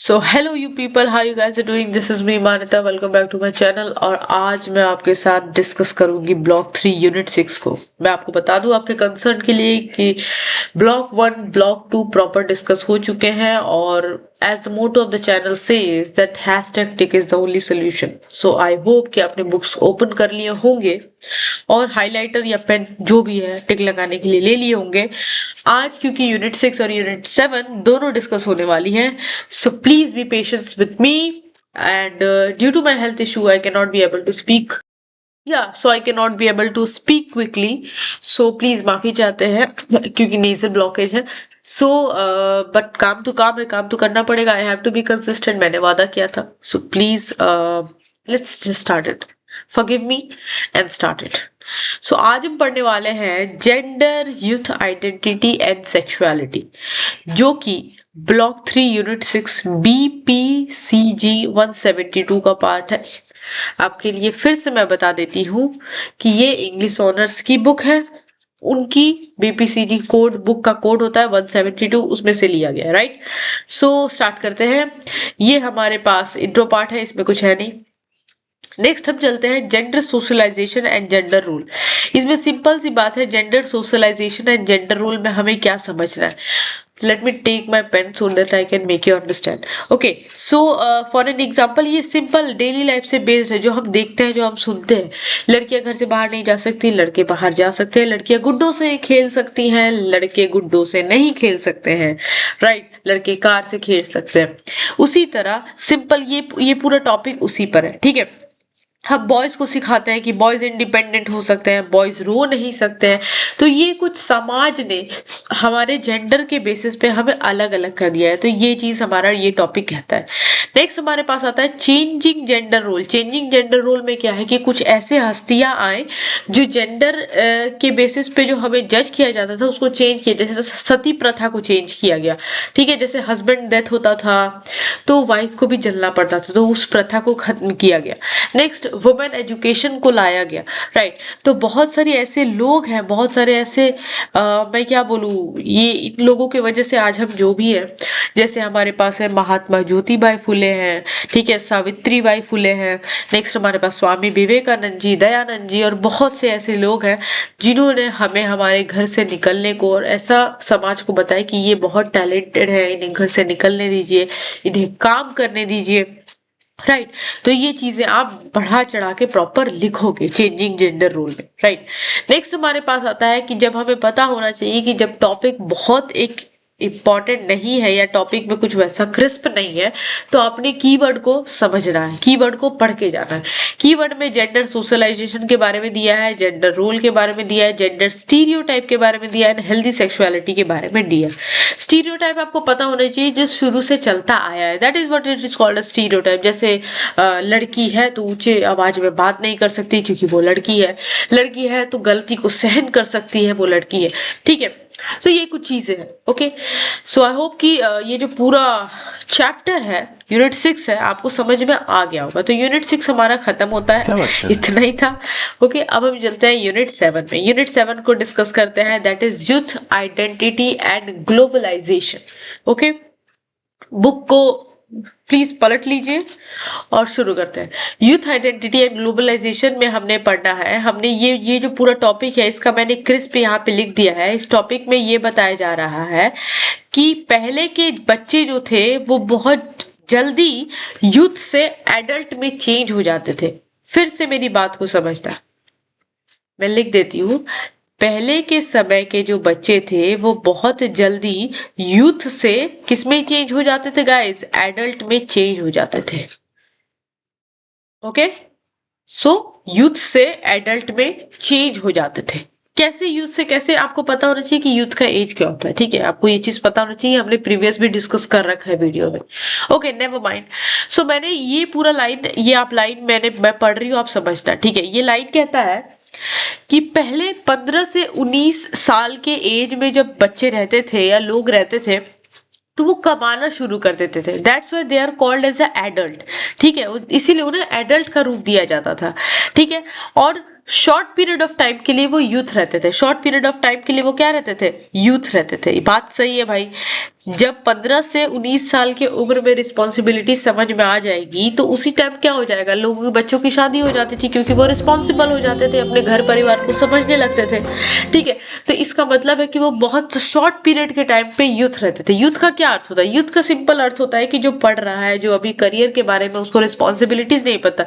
So hello you people, how you guys are doing. This is me Manita, welcome back to my channel. और आज मैं आपके साथ discuss करूंगी ब्लॉक 3 यूनिट 6 को। मैं आपको बता दूं आपके कंसर्न के लिए कि ब्लॉक 1 ब्लॉक 2 प्रॉपर डिस्कस हो चुके हैं और as the motto of the channel says that hashtag tick is the only solution. So I hope कि आपने बुक्स ओपन कर लिए होंगे और हाइलाइटर या पेन जो भी है टिक लगाने के लिए ले लिए होंगे आज, क्योंकि यूनिट 6 और यूनिट 7 दोनों डिस्कस होने वाली है। So please be patient with me, and due to my health issue I cannot be able to speak. So I cannot be able to speak quickly. So please माफी चाहते हैं क्योंकि nasal blockage है। So but काम तो काम है, काम तो करना पड़ेगा। I have to be consistent, मैंने वादा किया था। So please let's just start it. Forgive me and start it. So आज हम पढ़ने वाले हैं gender, youth identity and sexuality, जो कि ब्लॉक 3 यूनिट 6 BPCG 172 का पार्ट है। आपके लिए फिर से मैं बता देती हूँ कि ये इंग्लिश ऑनर्स की बुक है। उनकी BPCG कोड, बुक का कोड होता है 172, उसमें से लिया गया है, राइट। सो स्टार्ट करते हैं। ये हमारे पास इंट्रो पार्ट है, इसमें कुछ है नहीं। नेक्स्ट हम चलते हैं gender socialisation and gender role. इसमें सिंपल सी बात है, gender socialisation and gender role में हमें क्या समझना है। Let me take my pen so that I can make you understand. Okay, so for an example, ये सिंपल डेली लाइफ से बेस्ड है, जो हम देखते हैं, जो हम सुनते हैं। लड़कियां घर से बाहर नहीं जा सकती, लड़के बाहर जा सकते हैं। लड़कियां गुड्डों से खेल सकती हैं, लड़के गुड्डों से नहीं खेल सकते हैं, राइट। लड़के कार से खेल सकते हैं। उसी तरह सिंपल ये पूरा टॉपिक उसी पर है, ठीक है। हम बॉयज को सिखाते हैं कि बॉयज इंडिपेंडेंट हो सकते हैं, बॉयज रो नहीं सकते हैं। तो ये कुछ समाज ने हमारे जेंडर के बेसिस पे हमें अलग अलग कर दिया है। तो ये चीज हमारा ये टॉपिक कहता है। नेक्स्ट हमारे पास आता है changing gender role. Changing gender role में क्या है कि कुछ ऐसे हस्तियां आए जो जेंडर के बेसिस पे जो हमें जज किया जाता था उसको चेंज किया। जैसे सती प्रथा को चेंज किया गया, ठीक है। जैसे हस्बैंड डेथ होता था तो वाइफ को भी जलना पड़ता था, तो उस प्रथा को खत्म किया गया। नेक्स्ट वुमेन एजुकेशन को लाया गया, राइट। तो बहुत सारे ऐसे लोग हैं, बहुत सारे ऐसे मैं क्या बोलूँ, ये इन लोगों की वजह से आज हम जो भी है, जैसे हमारे पास है महात्मा ज्योतिबाई फुले हैं, ठीक है, सावित्री बाई फुले हैं। नेक्स्ट हमारे पास स्वामी विवेकानंद जी, दयानंद जी और बहुत से ऐसे लोग हैं जिन्होंने हमें हमारे घर से निकलने को और ऐसा समाज को बताया कि ये बहुत टैलेंटेड है, इन्हें घर से निकलने दीजिए, इन्हें काम करने दीजिए, राइट। तो ये चीजें आप बढ़ा चढ़ा के प्रॉपर लिखोगे चेंजिंग जेंडर रोल में, राइट। नेक्स्ट हमारे पास आता है कि जब हमें पता होना चाहिए कि जब टॉपिक बहुत एक इम्पॉर्टेंट नहीं है या टॉपिक में कुछ वैसा क्रिस्प नहीं है, तो अपने कीवर्ड को समझना है, कीवर्ड को पढ़ के जाना है। कीवर्ड में जेंडर सोशलाइजेशन के बारे में दिया है, जेंडर रोल के बारे में दिया है, जेंडर स्टीरियोटाइप के बारे में दिया है, हेल्दी सेक्सुअलिटी के बारे में दिया है। स्टीरियोटाइप आपको पता होना चाहिए जो शुरू से चलता आया है, that is what it is called a stereotype. जैसे लड़की है तो ऊंचे आवाज में बात नहीं कर सकती क्योंकि वो लड़की है, लड़की है तो गलती को सहन कर सकती है, वो लड़की है, ठीक है। तो ये कुछ चीजें हैं, ओके। सो आई होप कि ये जो पूरा चैप्टर है यूनिट 6 है आपको समझ में आ गया होगा। तो यूनिट 6 हमारा खत्म होता है, इतना ही था, ओके। अब हम चलते हैं यूनिट 7 में। यूनिट 7 को डिस्कस करते हैं, that is youth identity and globalisation, okay. Book को प्लीज पलट लीजिए और शुरू करते हैं। यूथ आइडेंटिटी एंड ग्लोबलाइजेशन में हमने पढ़ना है, हमने ये जो पूरा टॉपिक है इसका मैंने क्रिस्प यहाँ पे लिख दिया है। इस टॉपिक में ये बताया जा रहा है कि पहले के बच्चे जो थे वो बहुत जल्दी यूथ से एडल्ट में चेंज हो जाते थे। फिर से मेरी बात को समझना, मैं लिख देती हूँ। पहले के समय के जो बच्चे थे वो बहुत जल्दी यूथ से किसमें चेंज हो जाते थे गाइस, एडल्ट में चेंज हो जाते थे, ओके। सो यूथ से एडल्ट में चेंज हो जाते थे। कैसे यूथ से, कैसे आपको पता होना चाहिए कि यूथ का एज क्या होता है, ठीक है। आपको ये चीज पता होना चाहिए, हमने प्रीवियस भी डिस्कस कर रखा है वीडियो में, ओके। Never mind. सो मैंने ये पूरा लाइन, ये आप लाइन मैं पढ़ रही हूँ, आप समझना, ठीक है। ये लाइन कहता है कि पहले 15 से 19 साल के एज में जब बच्चे रहते थे या लोग रहते थे तो वो कमाना शुरू कर देते थे, that's why they are called as a adult, ठीक है। इसीलिए उन्हें एडल्ट का रूप दिया जाता था, ठीक है। और शॉर्ट पीरियड ऑफ टाइम के लिए वो यूथ रहते थे, शॉर्ट पीरियड ऑफ टाइम के लिए वो क्या रहते थे, यूथ रहते थे। बात सही है भाई, जब 15 से 19 साल के उम्र में रिस्पॉन्सिबिलिटी समझ में आ जाएगी तो उसी टाइम क्या हो जाएगा, लोगों के बच्चों की शादी हो जाती थी क्योंकि वो रिस्पॉन्सिबल हो जाते थे, अपने घर परिवार को समझने लगते थे। ठीक है, तो इसका मतलब है कि वो बहुत शॉर्ट पीरियड के टाइम पे यूथ रहते थे। यूथ का क्या अर्थ होता है? यूथ का सिंपल अर्थ होता है कि जो पढ़ रहा है, जो अभी करियर के बारे में उसको रिस्पॉन्सिबिलिटीज नहीं पता,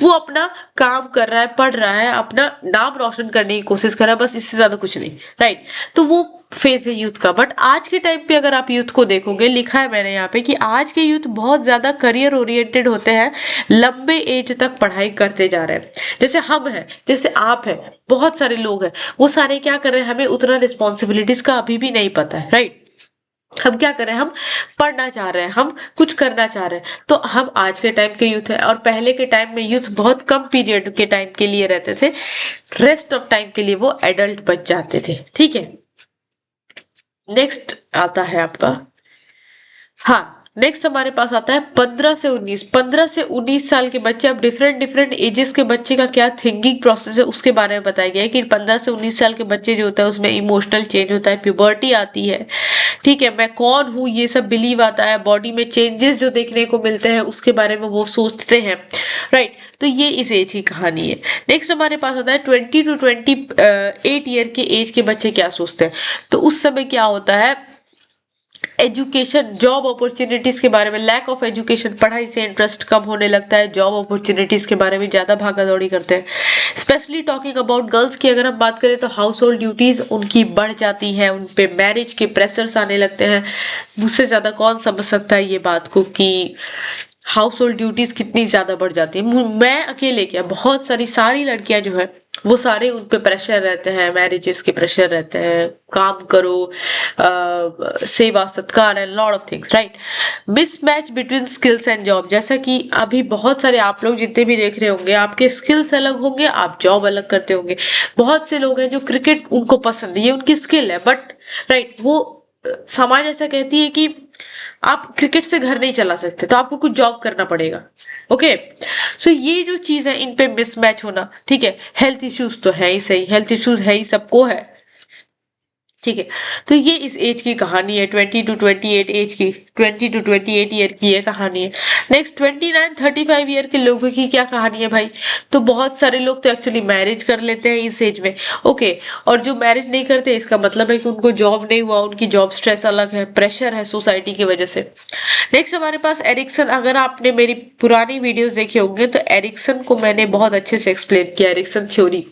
वो अपना काम कर रहा है, पढ़ रहा है, अपना नाम रोशन करने की कोशिश कर रहा है, बस इससे ज्यादा कुछ नहीं। राइट, तो वो फेज है यूथ का। बट आज के टाइम पे अगर आप यूथ को देखोगे, लिखा है मैंने यहाँ पे कि आज के यूथ बहुत ज्यादा करियर ओरिएंटेड होते हैं, लंबे एज तक पढ़ाई करते जा रहे हैं। जैसे हम हैं, जैसे आप हैं, बहुत सारे लोग हैं, वो सारे क्या कर रहे हैं, हमें उतना रिस्पॉन्सिबिलिटीज का अभी भी नहीं पता है। राइट, हम क्या कर रहे हैं, हम पढ़ना चाह रहे हैं, हम कुछ करना चाह रहे हैं। तो हम आज के टाइम के यूथ है, और पहले के टाइम में यूथ बहुत कम पीरियड के टाइम के लिए रहते थे, रेस्ट ऑफ टाइम के लिए वो एडल्ट बच जाते थे। ठीक है, नेक्स्ट आता है आपका, हाँ नेक्स्ट हमारे पास आता है 15 से 19। 15 से 19 साल के बच्चे, अब डिफरेंट डिफरेंट एजेस के बच्चे का क्या थिंकिंग प्रोसेस है उसके बारे में बताया गया है कि 15 से 19 साल के बच्चे जो होता है उसमें इमोशनल चेंज होता है, प्यूबर्टी आती है। ठीक है, मैं कौन हूँ ये सब बिलीव आता है, बॉडी में चेंजेस जो देखने को मिलते हैं उसके बारे में वो सोचते हैं। राइट, तो ये इस एज की कहानी है। नेक्स्ट हमारे पास आता है 20 to 28 ईयर के एज के बच्चे क्या सोचते हैं। तो उस समय क्या होता है, एजुकेशन, जॉब अपॉर्चुनिटीज के बारे में, लैक ऑफ एजुकेशन, पढ़ाई से इंटरेस्ट कम होने लगता है, जॉब अपॉर्चुनिटीज के बारे में ज्यादा भागा दौड़ी करते हैं। स्पेशली टॉकिंग अबाउट गर्ल्स की अगर हम बात करें तो हाउस होल्ड ड्यूटीज उनकी बढ़ जाती है, उन पे मैरिज के प्रेशर्स आने लगते हैं। मुझसे ज्यादा कौन समझ सकता है ये बात को कि हाउस होल्ड ड्यूटीज कितनी ज्यादा बढ़ जाती है। मैं अकेले क्या, बहुत सारी लड़कियां जो है वो सारे उन पे प्रेशर रहते हैं, मैरिजेस के प्रेशर रहते हैं, काम करो, सेवा सत्कार and lot of things. Right, mismatch between skills and job, जैसा कि अभी बहुत सारे आप लोग जितने भी देख रहे होंगे, आपके स्किल्स अलग होंगे, आप जॉब अलग करते होंगे। बहुत से लोग हैं जो क्रिकेट उनको पसंद है, ये उनकी स्किल है, बट राइट वो समाज ऐसा कहती है कि आप क्रिकेट से घर नहीं चला सकते तो आपको कुछ जॉब करना पड़ेगा। ओके, सो ये जो चीज है इन पे मिसमैच होना। ठीक है, हेल्थ इश्यूज तो है ही, सही हेल्थ इश्यूज है ही, सबको है। ठीक है, तो ये इस एज की कहानी है, 20 to 28 एज की, 20 to 28 ईयर की ये कहानी है। नेक्स्ट 29-35 ईयर के लोगों की क्या कहानी है भाई। तो बहुत सारे लोग तो एक्चुअली मैरिज कर लेते हैं इस एज में। ओके, और जो मैरिज नहीं करते इसका मतलब है कि उनको जॉब नहीं हुआ, उनकी जॉब स्ट्रेस अलग है, प्रेशर है सोसाइटी की वजह से। नेक्स्ट हमारे पास एरिक्सन, अगर आपने मेरी पुरानी वीडियोस देखे होंगे तो एरिक्सन को मैंने बहुत अच्छे से एक्सप्लेन किया, एरिक्सन थ्योरी।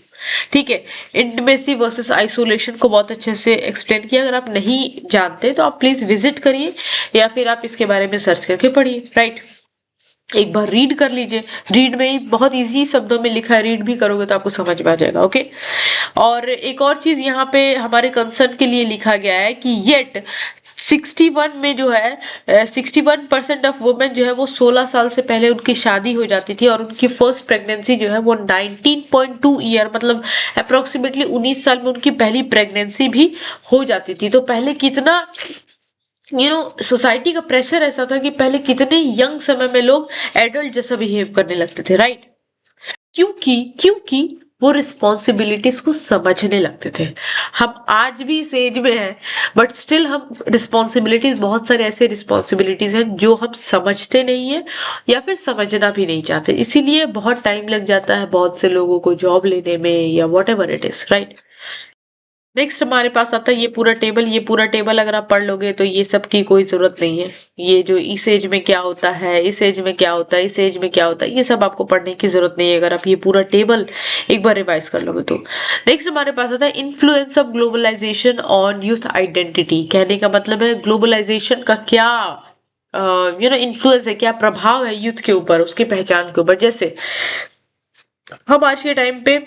ठीक है, इंटीमेसी वर्सेस आइसोलेशन को बहुत अच्छे से एक्सप्लेन किया। अगर आप नहीं जानते तो आप प्लीज विजिट करिए या फिर आप इसके बारे में सर्च करके पढ़िए। राइट, एक बार रीड कर लीजिए, रीड में ही बहुत इजी शब्दों में लिखा है, रीड भी करोगे तो आपको समझ में आ जाएगा। ओके, और एक और चीज यहाँ पे हमारे कंसर्न के लिए लिखा गया है कि येट 61 में जो है 61% ऑफ वुमेन जो है वो 16 साल से पहले उनकी शादी हो जाती थी, और उनकी फर्स्ट प्रेगनेंसी जो है वो 19.2 ईयर मतलब अप्रोक्सीमेटली 19 साल में उनकी पहली प्रेगनेंसी भी हो जाती थी। तो पहले कितना सोसाइटी का प्रेशर ऐसा था कि पहले कितने यंग समय में लोग एडल्ट जैसा बिहेव करने लगते थे। राइट, क्योंकि वो रिस्पॉन्सिबिलिटीज को समझने लगते थे। हम आज भी इस एज में हैं, बट स्टिल हम रिस्पॉन्सिबिलिटीज, बहुत सारे ऐसे रिस्पॉन्सिबिलिटीज हैं जो हम समझते नहीं है या फिर समझना भी नहीं चाहते, इसीलिए बहुत टाइम लग जाता है बहुत से लोगों को जॉब लेने में या what ever it is. Right, next हमारे पास आता है ये पूरा टेबल अगर आप पढ़ लोगे तो ये सब की कोई जरूरत नहीं है। ये जो इस एज में क्या होता है, इस एज में क्या होता है, इस एज में क्या होता है, ये सब आपको पढ़ने की जरूरत नहीं है अगर आप ये पूरा टेबल एक बार रिवाइज कर लोगे तो। नेक्स्ट हमारे पास आता है influence of globalisation on youth identity. कहने का मतलब है ग्लोबलाइजेशन का क्या इन्फ्लुएंस है, क्या प्रभाव है यूथ के ऊपर, उसकी पहचान के ऊपर। जैसे हम आज के टाइम पे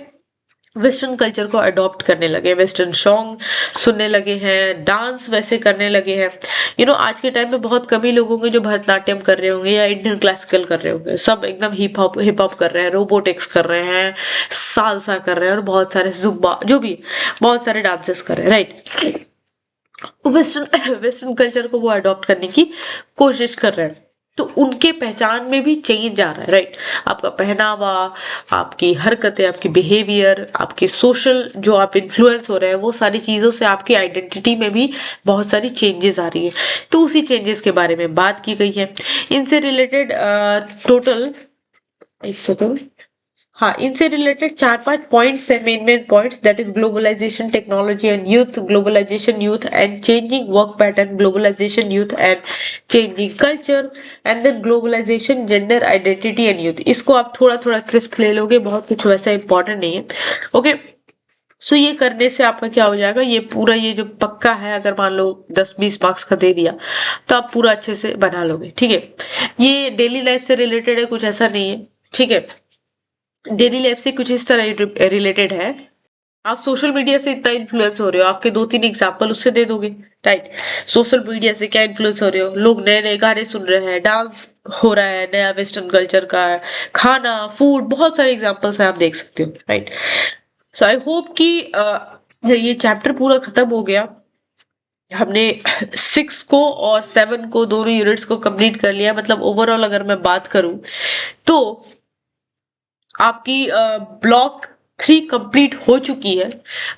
वेस्टर्न कल्चर को अडॉप्ट करने लगे, वेस्टर्न सॉन्ग सुनने लगे हैं, डांस वैसे करने लगे हैं। आज के टाइम में बहुत कम ही लोग होंगे जो भरतनाट्यम कर रहे होंगे या इंडियन क्लासिकल कर रहे होंगे, सब एकदम हिप हॉप कर रहे हैं, रोबोटिक्स कर रहे हैं, सालसा कर रहे हैं, और बहुत सारे जुम्बा, जो भी बहुत सारे डांसेस कर रहे हैं। राइट, वेस्टर्न कल्चर को वो अडॉप्ट करने की कोशिश कर रहे हैं। तो उनके पहचान में भी चेंज आ रहा है, राइट। आपका पहनावा, आपकी हरकतें, आपकी बिहेवियर, आपके सोशल जो आप इन्फ्लुएंस हो रहे हैं, वो सारी चीज़ों से आपकी आइडेंटिटी में भी बहुत सारी चेंजेस आ रही है। तो उसी चेंजेस के बारे में बात की गई है। इनसे रिलेटेड टोटल एक सेकंड, हाँ, इनसे रिलेटेड 4-5 पॉइंट्स है, main points, that is globalisation, technology and youth, globalisation, youth and changing work pattern, globalisation, youth and changing culture, and then globalisation, gender identity and youth. इसको आप थोड़ा थोड़ा crisp ले लोगे, बहुत कुछ वैसा इंपॉर्टेंट नहीं है, ओके। सो ये करने से आपका क्या हो जाएगा, ये पूरा ये जो पक्का है, अगर मान लो 10-20 मार्क्स का दे दिया तो आप पूरा अच्छे से बना लोगे, ठीक है। ये डेली लाइफ से रिलेटेड है, कुछ ऐसा नहीं है, ठीक है। डेली लाइफ से कुछ इस तरह रिलेटेड है। आप सोशल मीडिया से इतना इन्फ्लुएंस हो रहे हो, आपके 2-3 एग्जाम्पल उससे दे दोगे, राइट। सोशल मीडिया से क्या इन्फ्लुएंस हो रहे हो, लोग नए नए गाने सुन रहे हैं, डांस हो रहा है, नया वेस्टर्न कल्चर का खाना, फूड, बहुत सारे एग्जाम्पल्स है, आप देख सकते हो, राइट। सो आई होप कि ये चैप्टर पूरा खत्म हो गया। हमने 6 को और 7 को, दोनों यूनिट्स को कंप्लीट कर लिया। मतलब ओवरऑल अगर मैं बात करूं तो आपकी ब्लॉक 3 कंप्लीट हो चुकी है।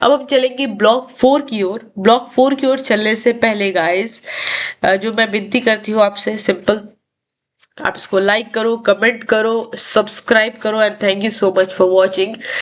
अब हम चलेंगे ब्लॉक 4 की ओर। ब्लॉक 4 की ओर चलने से पहले गाइस, जो मैं विनती करती हूँ आपसे, सिंपल, आप इसको लाइक करो, कमेंट करो, सब्सक्राइब करो, and thank you so much for watching.